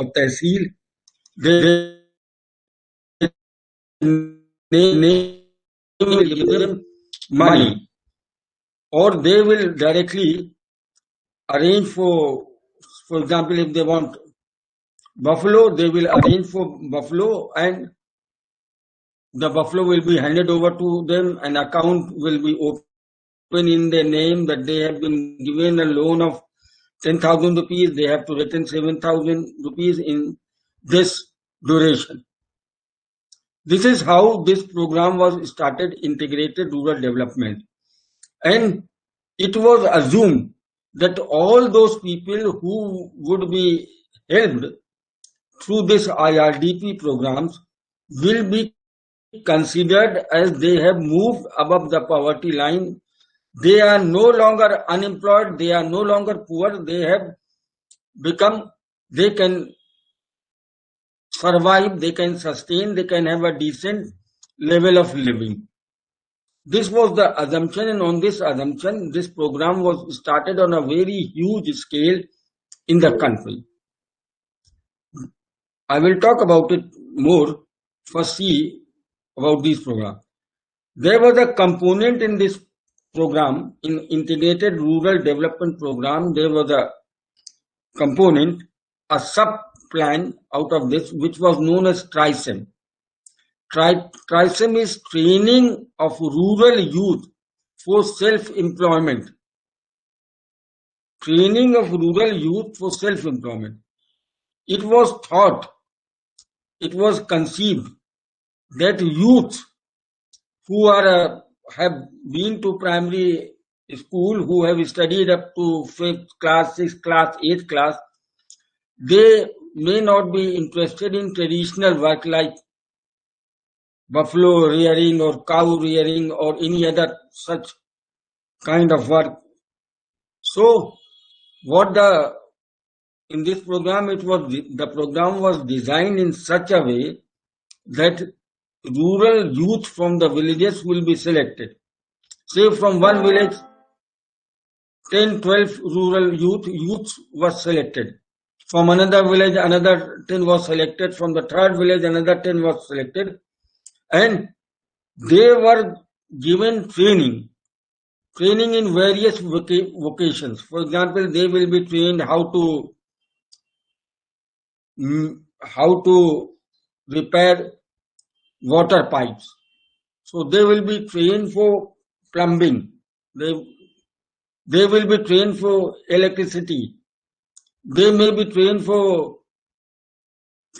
or tehsil, they will give them money, or they will directly arrange for example, if they want buffalo, they will arrange for buffalo, and the buffalo will be handed over to them. An account will be open in their name that they have been given a loan of 10,000 rupees. They have to return 7,000 rupees in this duration. This is how this program was started, integrated rural development. And it was assumed that all those people who would be helped through this IRDP programs will be considered as they have moved above the poverty line. They are no longer unemployed, they are no longer poor, they have become, they can survive, they can sustain, they can have a decent level of living. This was the assumption, and on this assumption, this program was started on a very huge scale in the country. I will talk about it more. First, see about this program. There was a component in this program, in Integrated Rural Development Program, there was a component, a sub-plan out of this, which was known as TRISEM. TRISEM is training of rural youth for self-employment. Training of rural youth for self-employment. It was thought, it was conceived that youth who are have been to primary school, who have studied up to 5th class, 6th class, 8th class, they may not be interested in traditional work like buffalo rearing or cow rearing or any other such kind of work. So what in this program, the program was designed in such a way that rural youth from the villages will be selected. Say from one village, 10, 12 rural youths was selected. From another village, another 10 was selected. From the third village, another 10 was selected. And they were given training in various vocations. For example, they will be trained how to repair water pipes. So they will be trained for plumbing. They will be trained for electricity. They may be trained for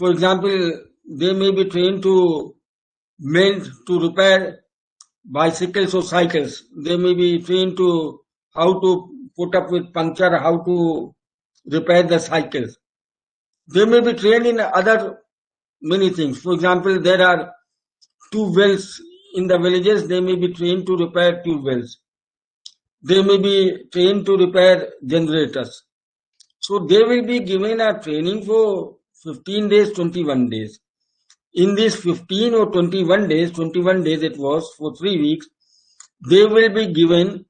example, they may be trained to mend, to repair bicycles or cycles. They may be trained to how to put up with puncture, how to repair the cycles. They may be trained in other many things. For example, there are tube wells in the villages. They may be trained to repair tube wells. They may be trained to repair generators. So they will be given a training for 15 days, 21 days. In these 15 or 21 days it was for 3 weeks, they will be given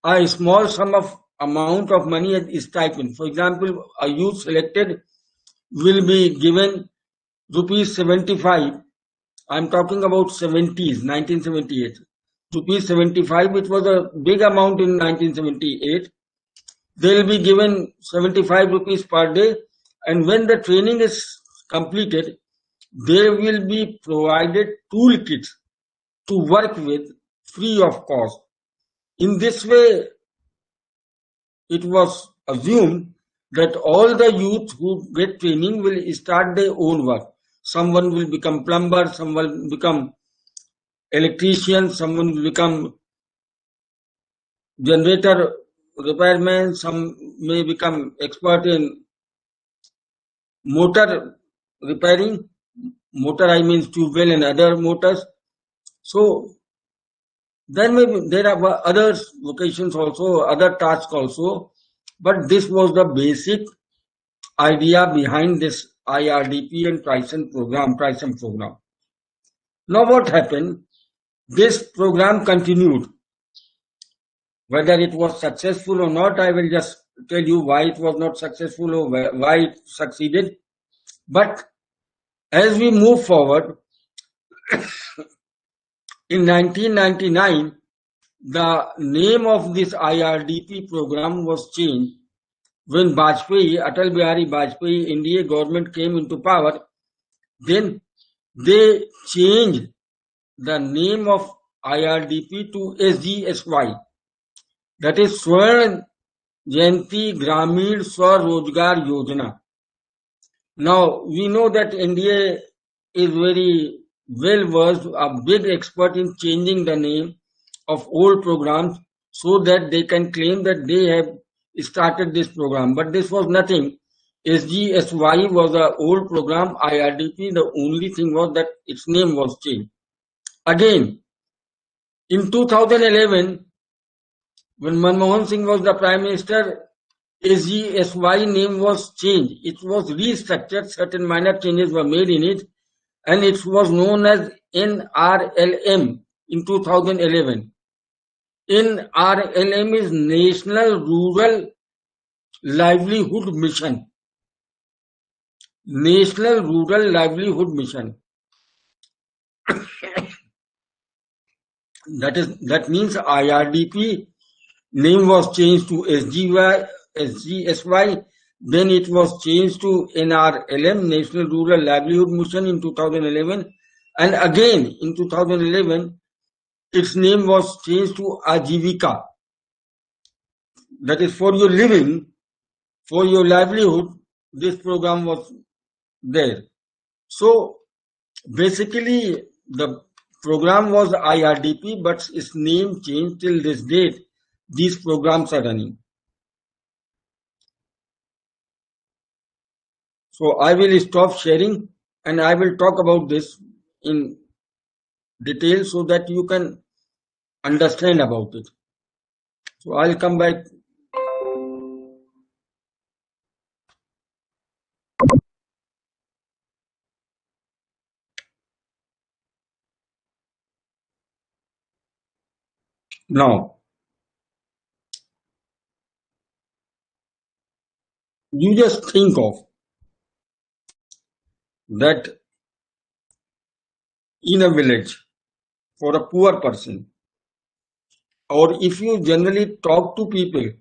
a small sum of amount of money as stipend. For example, a youth selected will be given rupees 75. I'm talking about 70s, 1978. Rupees 75, which was a big amount in 1978. They will be given 75 rupees per day, and when the training is completed, they will be provided toolkits to work with free of cost. In this way, it was assumed that all the youth who get training will start their own work. Someone will become plumber, someone will become electrician, someone will become generator repairman, some may become expert in motor repairing. Motor, I mean tube well and other motors. So then there are other vocations also, other tasks also, but this was the basic idea behind this IRDP and TRISEM program. Now what happened? This program continued. Whether it was successful or not, I will just tell you why it was not successful or why it succeeded. But as we move forward, in 1999, the name of this IRDP program was changed when Atal Bihari Vajpayee, India government came into power. Then they changed the name of IRDP to SGSY, that is Swern Jayanti Gramin Swarojgar Yojana. Now we know that India is very well versed, a big expert in changing the name of old programs so that they can claim that they have started this program. But this was nothing. SGSY was an old program. IRDP, the only thing was that its name was changed. Again, in 2011, when Manmohan Singh was the Prime Minister, SGSY name was changed. It was restructured. Certain minor changes were made in it, and it was known as NRLM in 2011. NRLM is National Rural Livelihood Mission. National Rural Livelihood Mission. That means IRDP name was changed to SGSY. Then it was changed to NRLM, National Rural Livelihood Mission, in 2011. And again in 2011, its name was changed to Ajivika. That is for your living, for your livelihood, this program was there. So basically the program was IRDP, but its name changed. Till this date, these programs are running. So I will stop sharing and I will talk about this in detail so that you can understand about it. So I'll come back. Now, you just think of that in a village for a poor person, or if you generally talk to people,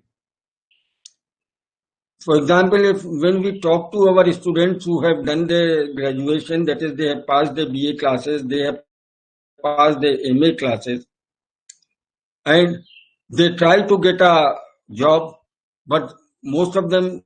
for example, when we talk to our students who have done their graduation, that is, they have passed their BA classes, they have passed their MA classes, and they try to get a job, but most of them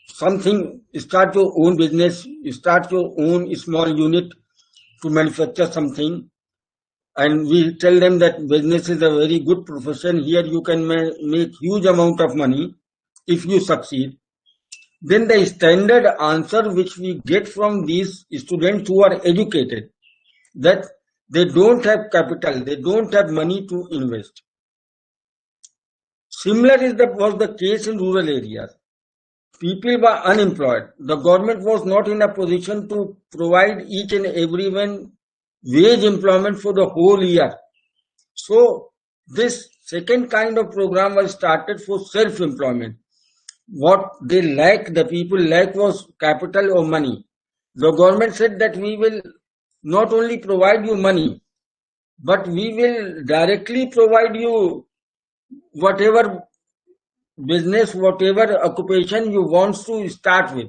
something, start your own business, start your own small unit to manufacture something, and we tell them that business is a very good profession. Here you can make huge amount of money if you succeed. Then the standard answer which we get from these students who are educated, that they don't have capital, they don't have money to invest. Similar was the case in rural areas. People were unemployed. The government was not in a position to provide each and everyone wage employment for the whole year. So this second kind of program was started for self-employment. What they lack, the people lack, was capital or money. The government said that we will not only provide you money, but we will directly provide you whatever business, whatever occupation you want to start with.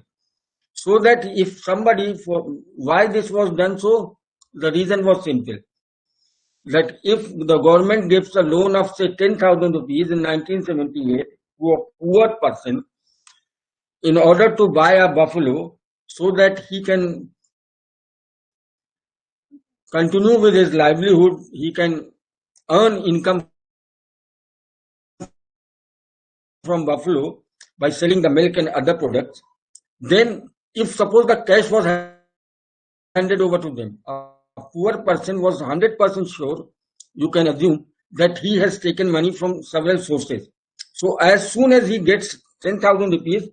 So that if somebody, why this was done so, the reason was simple. That if the government gives a loan of say 10,000 rupees in 1978 to a poor person in order to buy a buffalo so that he can continue with his livelihood, he can earn income from buffalo by selling the milk and other products, then if suppose the cash was handed over to them, a poor person was 100% sure, you can assume, that he has taken money from several sources. So as soon as he gets 10,000 rupees,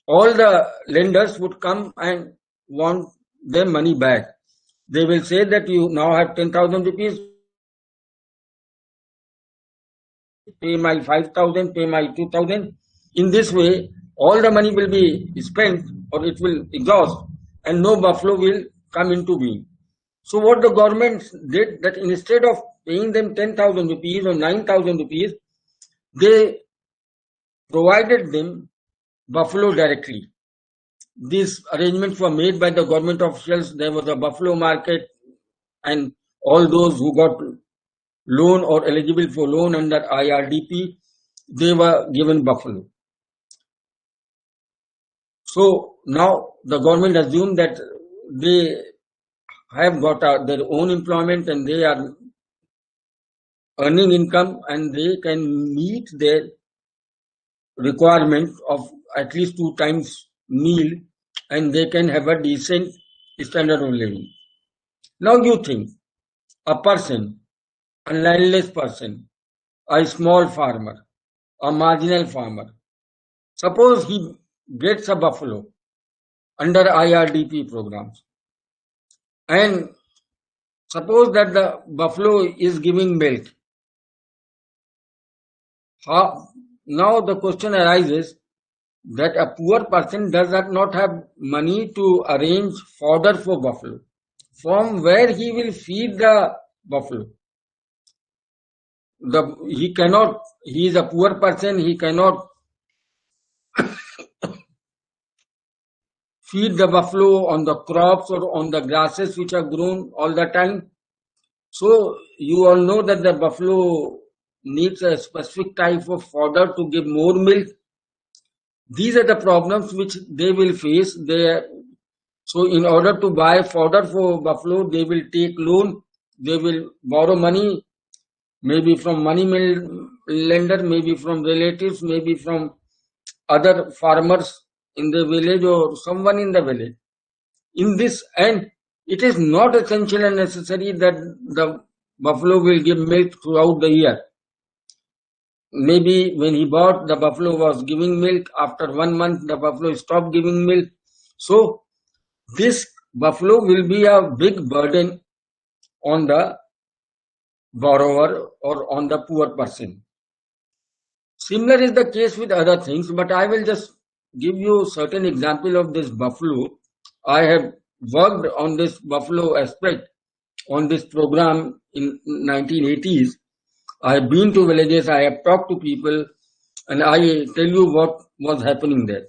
all the lenders would come and want their money back. They will say that you now have 10,000 rupees, pay my 5,000, pay my 2,000. In this way, all the money will be spent or it will exhaust and no buffalo will come into being. So what the government did, that instead of paying them 10,000 rupees or 9,000 rupees, they provided them buffalo directly. These arrangements were made by the government officials. There was a buffalo market, and all those who got loan or eligible for loan under IRDP, they were given buffalo. So now the government assumed that they have got their own employment and they are earning income and they can meet their requirement of at least 2 times meal and they can have a decent standard of living. Now you think a person, a landless person, a small farmer, a marginal farmer, suppose he gets a buffalo under IRDP programs and suppose that the buffalo is giving milk. Now the question arises that a poor person does not have money to arrange fodder for buffalo. From where he will feed the buffalo? He is a poor person, he cannot feed the buffalo on the crops or on the grasses which are grown all the time. So you all know that the buffalo needs a specific type of fodder to give more milk. These are the problems which they will face. So in order to buy fodder for buffalo, they will take loan, they will borrow money, maybe from money lender, maybe from relatives, maybe from other farmers in the village or someone in the village. In this, and it is not essential and necessary that the buffalo will give milk throughout the year. Maybe when he bought, the buffalo was giving milk. After 1 month, the buffalo stopped giving milk. So this buffalo will be a big burden on the borrower or on the poor person. Similar is the case with other things, but I will just give you certain example of this buffalo. I have worked on this buffalo aspect on this program in 1980s. I have been to villages, I have talked to people, and I tell you what was happening there.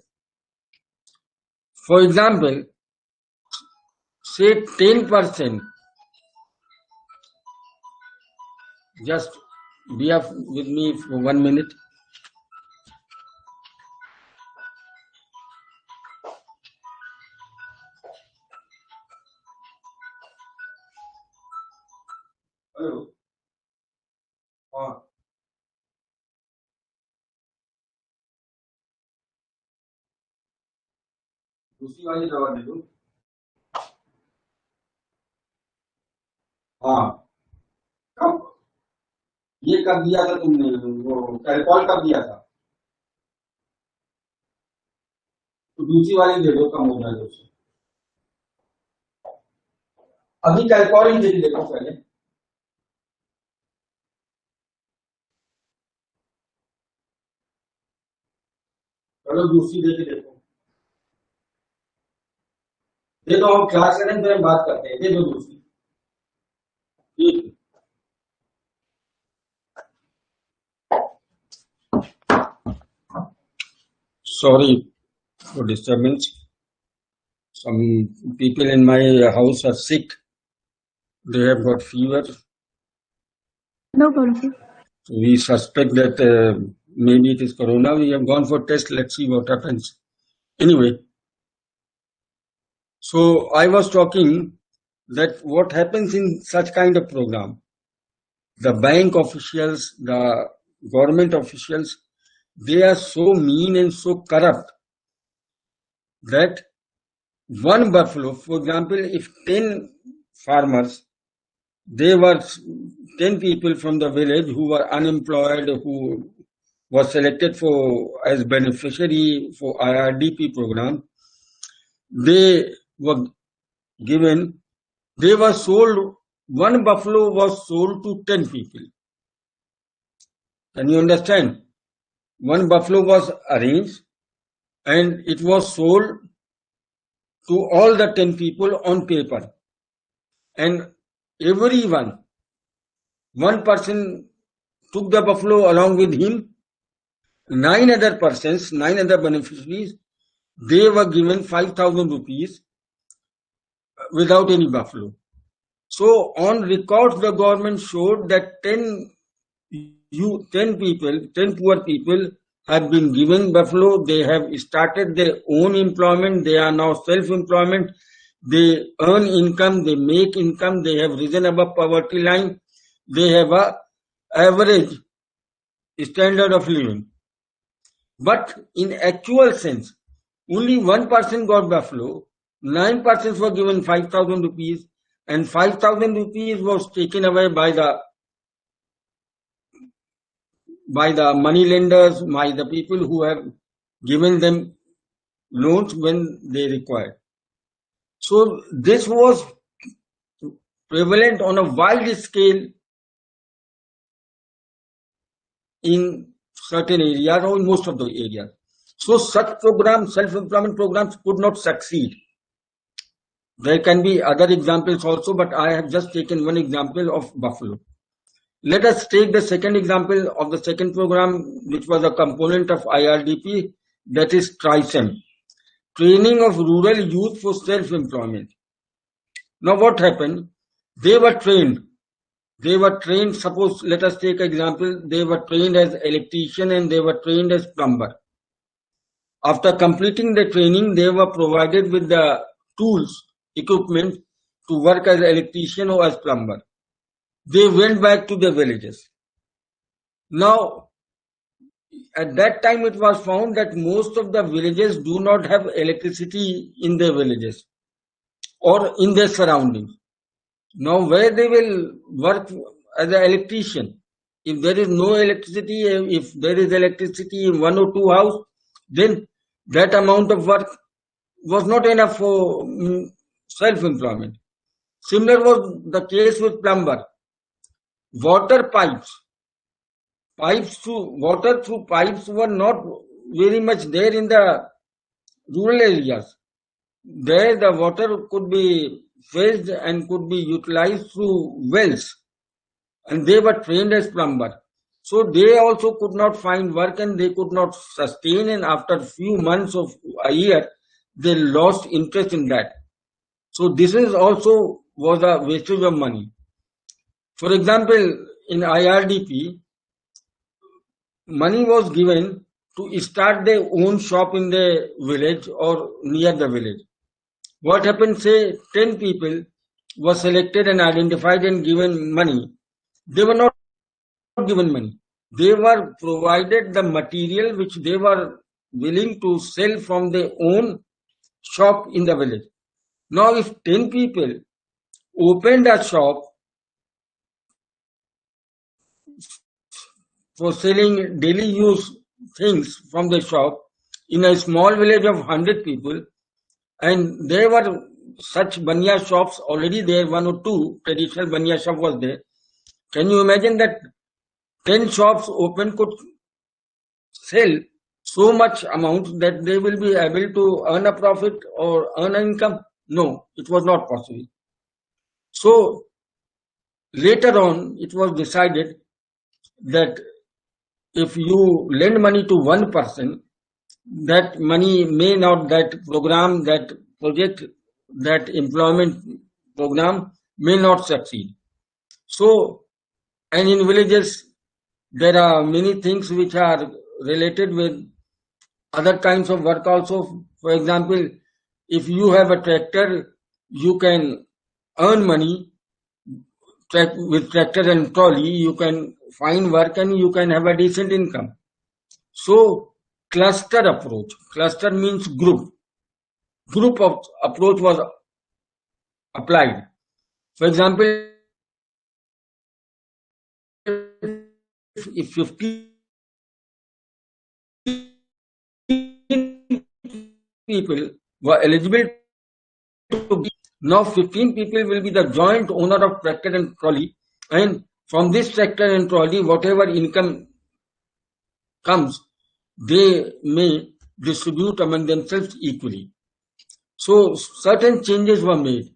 For example, say 10%, just be up with me for 1 minute. Hello. दूसरी वाली दवा दे दो. हाँ, कब ये कब दिया था तुमने? वो कैलपॉल कब दिया था? तो दूसरी वाली दे दो, कम हो जाएगा उससे. अभी कैलपॉल ही दे देखो पहले. चलो दूसरी दे के देखो. दे दो, हम क्लास करें फिर हम बात करते हैं. दे दो दूसरी. ठीक. Sorry for disturbance. Some people in my house are sick. They have got fever. No problem, sir. So we suspect that maybe it is corona. We have gone for test. Let's see what happens. Anyway, so I was talking that what happens in such kind of program, the bank officials, the government officials, they are so mean and so corrupt that one buffalo, for example, if 10 farmers, they were 10 people from the village who were unemployed, who was selected for as beneficiary for IRDP program, they were given, they were sold, one buffalo was sold to 10 people. Can you understand? One buffalo was arranged and it was sold to all the 10 people on paper. And everyone, one person took the buffalo along with him. 9 other persons, 9 other beneficiaries, they were given 5,000 rupees without any buffalo. So on records, the government showed that 10 people, 10 poor people have been given buffalo. They have started their own employment. They are now self-employment. They earn income. They make income. They have risen above poverty line. They have a average standard of living. But in actual sense, only 1% got buffalo. 9 persons were given 5,000 rupees, and 5,000 rupees was taken away by the money lenders, by the people who have given them loans when they required. So this was prevalent on a wide scale in certain areas or in most of the areas. So such programs, self-employment programs, could not succeed. There can be other examples also, but I have just taken one example of buffalo. Let us take the second example of the second program, which was a component of IRDP, that is TRISEM, Training of Rural Youth for Self-Employment. Now what happened? They were trained. Suppose, let us take an example, they were trained as electrician and they were trained as plumber. After completing the training, they were provided with the tools, equipment to work as electrician or as plumber. They went back to their villages. Now, at that time it was found that most of the villages do not have electricity in their villages or in their surroundings. Now, where they will work as an electrician? If there is no electricity, if there is electricity in 1 or 2 houses, then that amount of work was not enough for self-employment. Similar was the case with plumber. Water through pipes were not very much there in the rural areas. There the water could be fetched and could be utilized through wells, and they were trained as plumber. So they also could not find work and they could not sustain, and after a few months of a year, they lost interest in that. So this is also was a wastage of money. For example, in IRDP, money was given to start their own shop in the village or near the village. What happened, say 10 people were selected and identified and given money. They were not given money. They were provided the material which they were willing to sell from their own shop in the village. Now, if 10 people opened a shop for selling daily use things from the shop in a small village of 100 people, and there were such banya shops already there, 1 or 2 traditional banya shop was there. Can you imagine that 10 shops open could sell so much amount that they will be able to earn a profit or earn an income? No, it was not possible. So later on, it was decided that if you lend money to one person, that money may not, that program, that project, that employment program may not succeed. So, and in villages, there are many things which are related with other kinds of work also. For example, if you have a tractor, you can earn money with tractor and trolley, you can find work and you can have a decent income. So, cluster approach. Cluster means group. Group of approach was applied. For example, if 50 people were eligible to be, now 15 people will be the joint owner of tractor and trolley, and from this tractor and trolley, whatever income comes, they may distribute among themselves equally. So certain changes were made.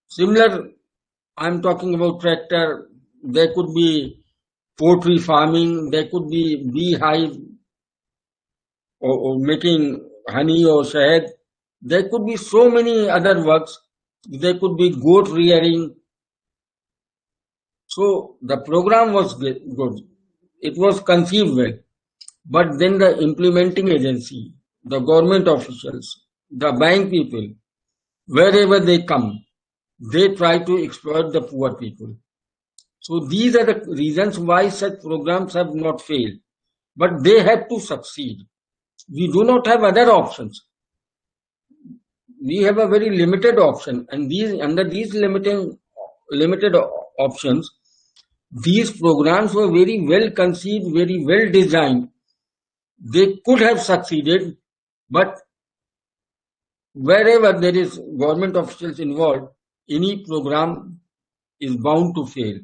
Similar, I'm talking about tractor, there could be poultry farming, there could be beehive or making honey or shahad. There could be so many other works. There could be goat rearing. So the program was good. It was conceived well. But then the implementing agency, the government officials, the bank people, wherever they come, they try to exploit the poor people. So these are the reasons why such programs have not failed. But they have to succeed. We do not have other options. We have a very limited option, and under these limited options, these programs were very well conceived, very well designed. They could have succeeded, but wherever there is government officials involved, any program is bound to fail.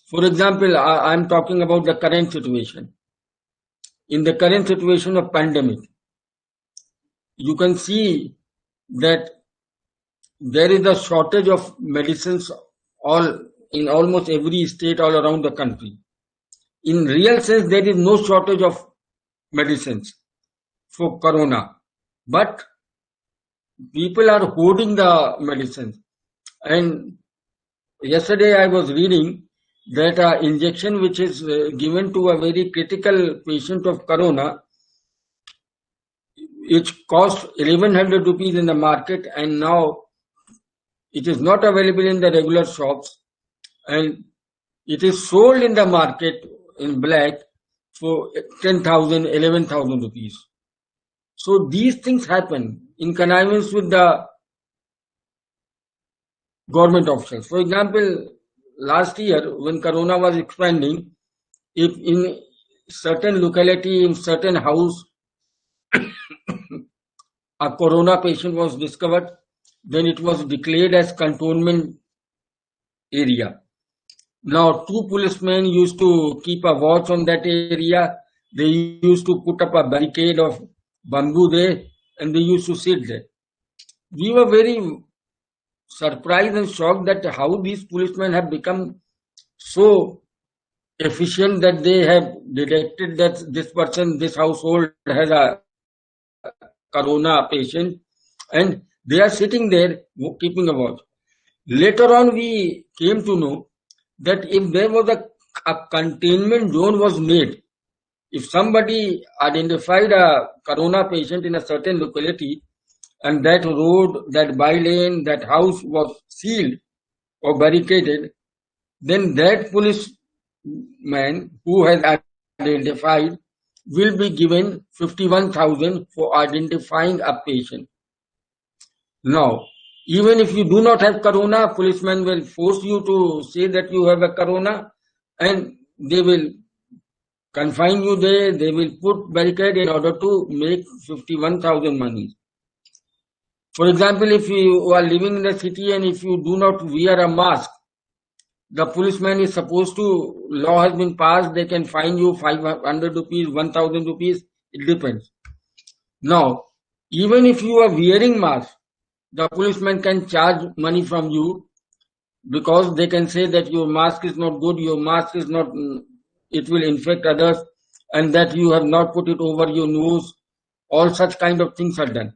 For example, I'm talking about the current situation. In the current situation of pandemic, you can see that there is a shortage of medicines in almost every state all around the country. In real sense, there is no shortage of medicines for corona, but people are hoarding the medicines. And yesterday I was reading that an injection which is given to a very critical patient of corona, it cost 1100 rupees in the market, and now it is not available in the regular shops, and it is sold in the market in black for 10,000, 11,000 rupees. So these things happen in connivance with the government officials. For example, last year when corona was expanding, if in certain locality, in certain house, a corona patient was discovered, then it was declared as cantonment area. Now, 2 policemen used to keep a watch on that area. They used to put up a barricade of bamboo there, and they used to sit there. We were very surprised and shocked that how these policemen have become so efficient that they have detected that this person, this household has a corona patient, and they are sitting there keeping a watch. Later on, we came to know that if there was a containment zone was made, if somebody identified a corona patient in a certain locality, and that road, that by-lane, that house was sealed or barricaded, then that policeman who has identified will be given 51,000 for identifying a patient. Now, even if you do not have corona, policemen will force you to say that you have a corona, and they will confine you there. They will put barricade in order to make 51,000 money. For example, if you are living in the city and if you do not wear a mask, the policeman is supposed to, law has been passed, they can fine you 500 rupees, 1,000 rupees, it depends. Now, even if you are wearing mask, the policeman can charge money from you, because they can say that your mask is not good, your mask is not, it will infect others, and that you have not put it over your nose. All such kind of things are done.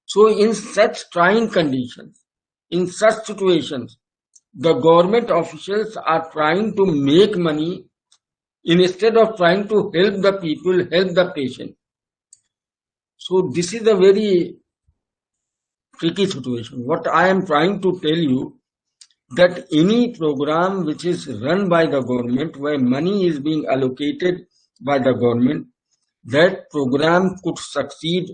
So in such trying conditions, in such situations, the government officials are trying to make money instead of trying to help the people, help the patient. So this is a very tricky situation. What I am trying to tell you, that any program which is run by the government, where money is being allocated by the government, that program could succeed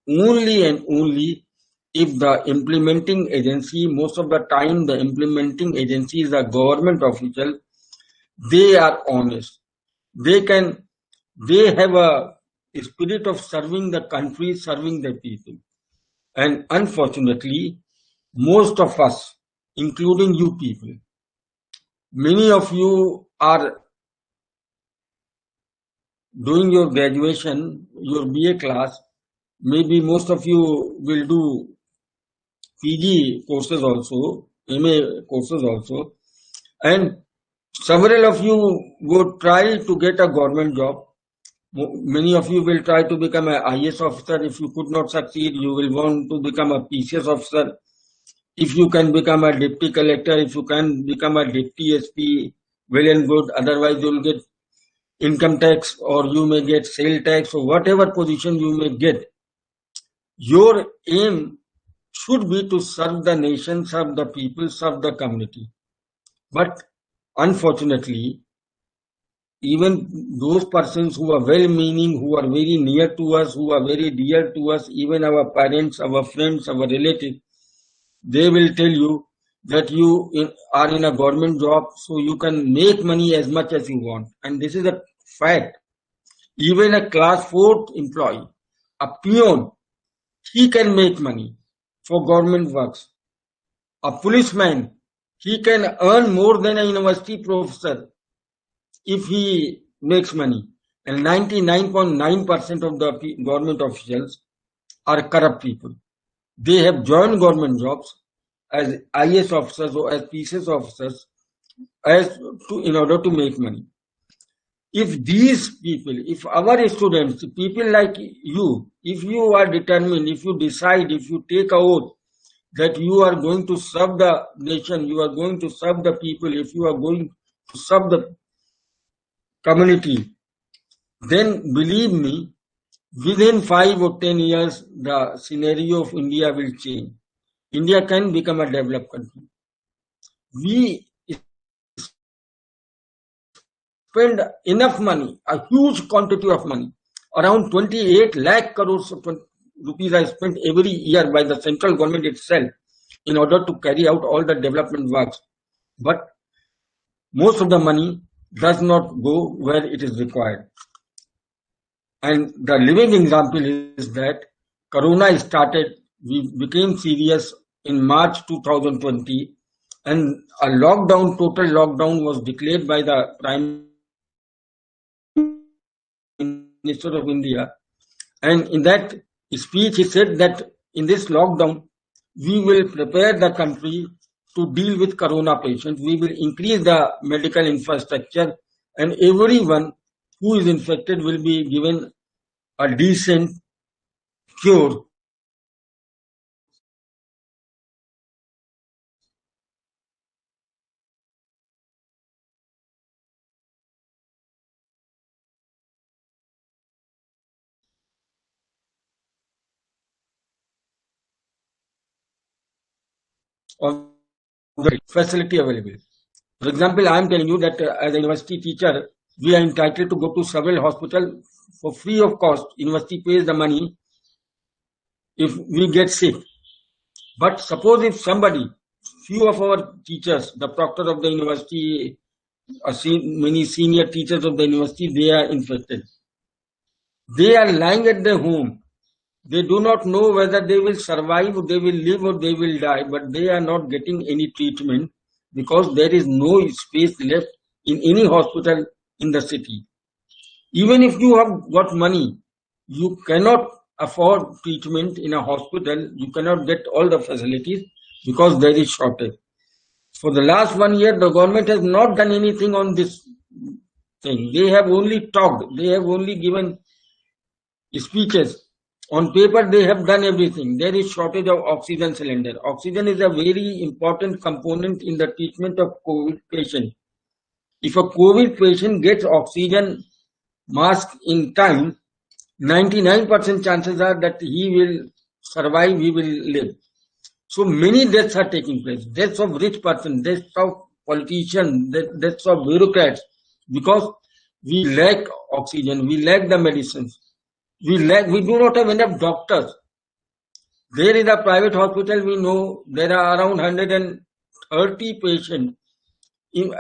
only and only if the implementing agency, most of the time the implementing agency is a government official, they are honest. They have a spirit of serving the country, serving the people. And unfortunately, most of us, including you people, many of you are doing your graduation, your BA class, maybe most of you will do PG courses also, MA courses also, and several of you would try to get a government job. Many of you will try to become an IAS officer. If you could not succeed, you will want to become a PCS officer. If you can become a deputy collector, if you can become a deputy SP, well and good. Otherwise, you will get income tax, or you may get sale tax, or whatever position you may get. Your aim should be to serve the nation, serve the people, serve the community. But unfortunately, even those persons who are well-meaning, who are very near to us, who are very dear to us, even our parents, our friends, our relatives, they will tell you that you are in a government job, so you can make money as much as you want. And this is a fact. Even a class 4 employee, a peon, he can make money for government works. A policeman, he can earn more than a university professor if he makes money. And 99.9% of the government officials are corrupt people. They have joined government jobs as IAS officers or as PCS officers in order to make money. If these people, if our students, people like you, if you are determined, if you decide, if you take an oath that you are going to serve the nation, you are going to serve the people, if you are going to serve the community, then believe me, within 5 or 10 years, the scenario of India will change. India can become a developed country. We spend enough money, a huge quantity of money, around 28 lakh crores of rupees are spent every year by the central government itself in order to carry out all the development works. But most of the money does not go where it is required. And the living example is that Corona started, we became serious in March 2020, and a lockdown, total lockdown was declared by the Prime Minister of India. And in that speech, he said that in this lockdown, we will prepare the country to deal with Corona patients. We will increase the medical infrastructure, and everyone who is infected will be given a decent cure. Of the facility available. For example, I am telling you that as a university teacher, we are entitled to go to several hospitals for free of cost. University pays the money if we get sick. But suppose if somebody, few of our teachers, the proctor of the university, many senior teachers of the university, they are infected. They are lying at their home. They do not know whether they will survive, they will live, or they will die, but they are not getting any treatment because there is no space left in any hospital in the city. Even if you have got money, you cannot afford treatment in a hospital. You cannot get all the facilities because there is shortage. For the last 1 year, the government has not done anything on this thing. They have only talked. They have only given speeches. On paper, they have done everything. There is shortage of oxygen cylinder. Oxygen is a very important component in the treatment of COVID patient. If a COVID patient gets oxygen mask in time, 99% chances are that he will survive, he will live. So many deaths are taking place. Deaths of rich person, deaths of politicians, deaths of bureaucrats, because we lack oxygen, we lack the medicines. We do not have enough doctors. There is a private hospital, we know there are around 130 patients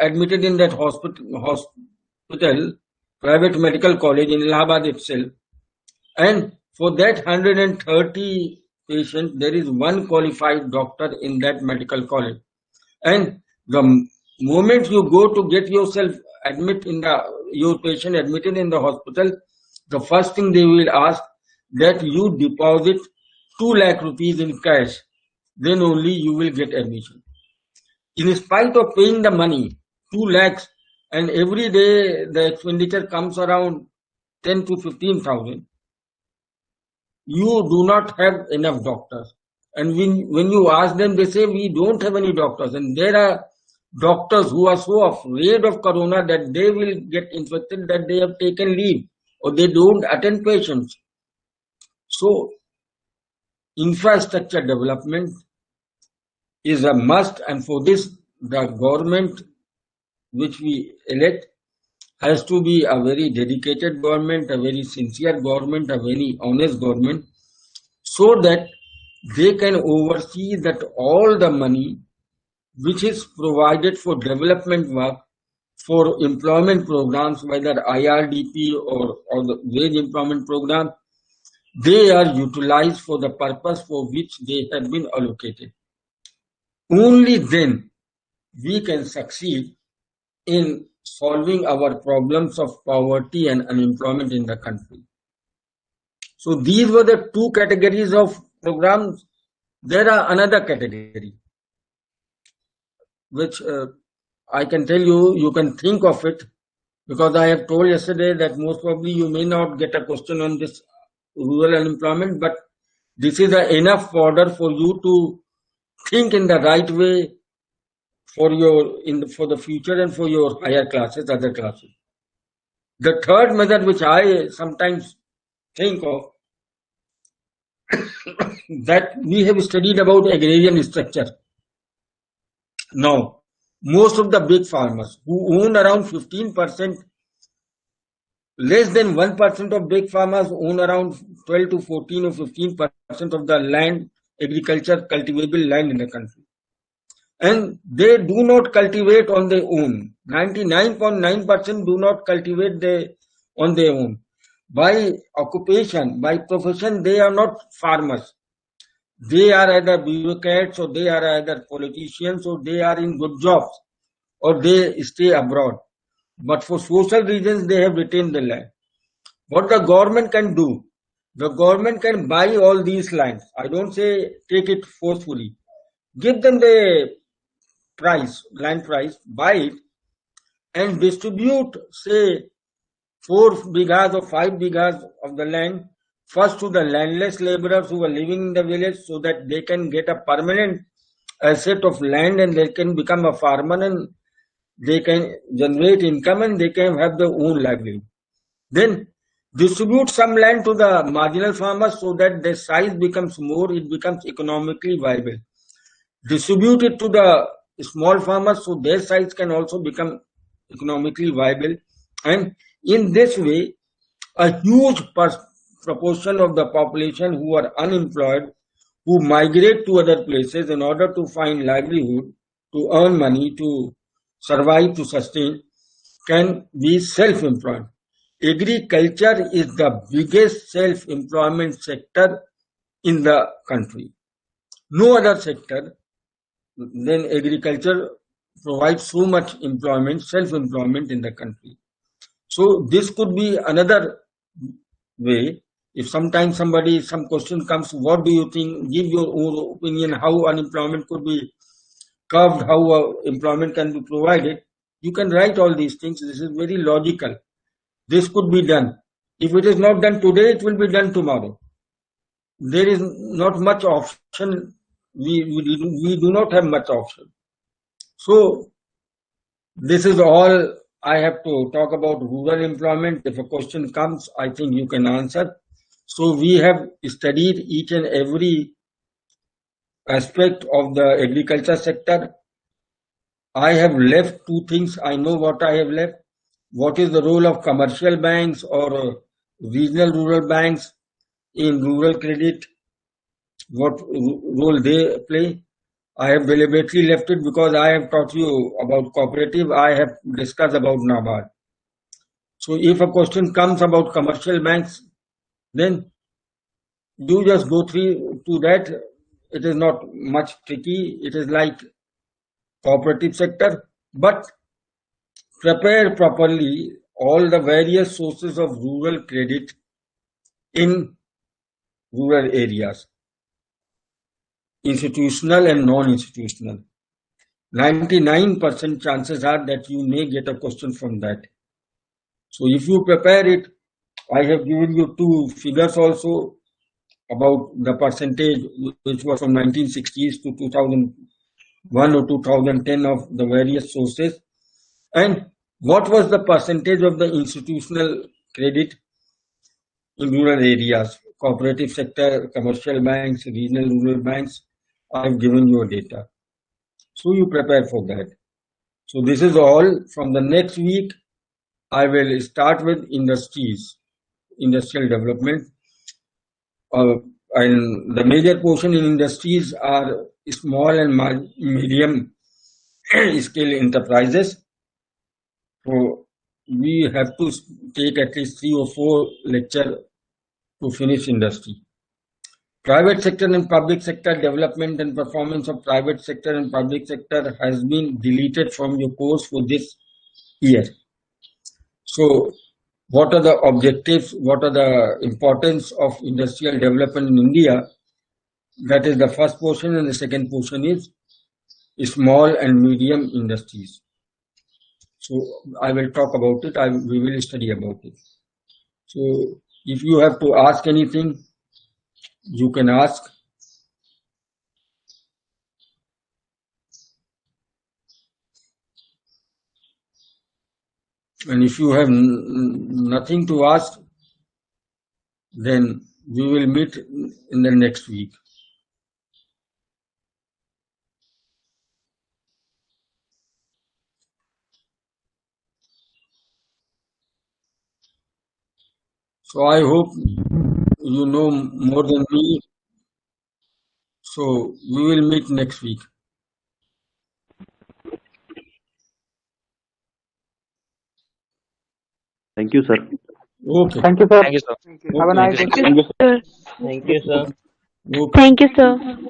admitted in that hospital, private medical college in Allahabad itself. And for that 130 patients, there is one qualified doctor in that medical college. And the moment you go to get yourself your patient admitted in the hospital, the first thing they will ask that you deposit 2 lakh rupees in cash, then only you will get admission. In spite of paying the money, 2 lakhs, and every day the expenditure comes around 10 to 15,000, you do not have enough doctors. And when you ask them, they say, we don't have any doctors. And there are doctors who are so afraid of corona that they will get infected that they have taken leave or they don't attend patients. So, infrastructure development is a must, and for this, the government which we elect has to be a very dedicated government, a very sincere government, a very honest government, so that they can oversee that all the money which is provided for development work, for employment programs, whether IRDP or the wage employment program, they are utilized for the purpose for which they have been allocated. Only then we can succeed in solving our problems of poverty and unemployment in the country. So these were the two categories of programs. There are another category which I can tell you, you can think of it, because I have told yesterday that most probably you may not get a question on this rural unemployment, but this is enough fodder for you to think in the right way for the future and for your higher classes, other classes. The third method which I sometimes think of, that we have studied about agrarian structure. Now, most of the big farmers who own around 15%, less than 1% of big farmers own around 12 to 14 or 15% of the land, agriculture, cultivable land in the country. And they do not cultivate on their own. 99.9% do not cultivate on their own. By occupation, by profession, they are not farmers. They are either bureaucrats, or they are either politicians, or they are in good jobs, or they stay abroad. But for social reasons, they have retained the land. What the government can do, the government can buy all these lands. I don't say take it forcefully. Give them the land price, buy it, and distribute, say, 4 bighas or 5 bighas of the land first to the landless laborers who are living in the village, so that they can get a permanent asset of land and they can become a farmer and they can generate income and they can have their own livelihood. Then distribute some land to the marginal farmers so that their size becomes more, it becomes economically viable. Distribute it to the small farmers so their size can also become economically viable. And in this way, a huge proportion of the population who are unemployed, who migrate to other places in order to find livelihood, to earn money, to survive, to sustain, can be self-employed. Agriculture is the biggest self-employment sector in the country. No other sector than agriculture provides so much employment, self-employment in the country. So this could be another way. If sometimes some question comes, what do you think? Give your own opinion how unemployment could be curbed, how employment can be provided. You can write all these things. This is very logical. This could be done. If it is not done today, it will be done tomorrow. There is not much option. We do not have much option. So this is all I have to talk about rural employment. If a question comes, I think you can answer. So we have studied each and every aspect of the agriculture sector. I have left 2 things. I know what I have left. What is the role of commercial banks or regional rural banks in rural credit? What role they play? I have deliberately left it because I have taught you about cooperative. I have discussed about NABARD. So if a question comes about commercial banks, then you just go through to that. It is not much tricky. It is like cooperative sector, but prepare properly all the various sources of rural credit in rural areas, institutional and non-institutional. 99% chances are that you may get a question from that. So if you prepare it, I have given you two figures also about the percentage which was from 1960s to 2001 or 2010 of the various sources, and what was the percentage of the institutional credit in rural areas, cooperative sector, commercial banks, regional rural banks. I have given you data. So you prepare for that. So this is all. From the next week, I will start with industries, industrial development. And the major portion in industries are small and medium scale enterprises. So we have to take at least 3 or 4 lectures to finish industry. Private sector and public sector development and performance of private sector and public sector has been deleted from your course for this year. So what are the objectives? What are the importance of industrial development in India? That is the first portion, and the second portion is small and medium industries. So I will talk about it. We will study about it. So if you have to ask anything, you can ask. And if you have nothing to ask, then we will meet in the next week. So I hope you know more than me. So we will meet next week. Thank you, sir. Okay. Thank you, sir. Thank you, sir. Have a nice day. Thank you, sir. Thank you, sir. Okay. Thank you, sir.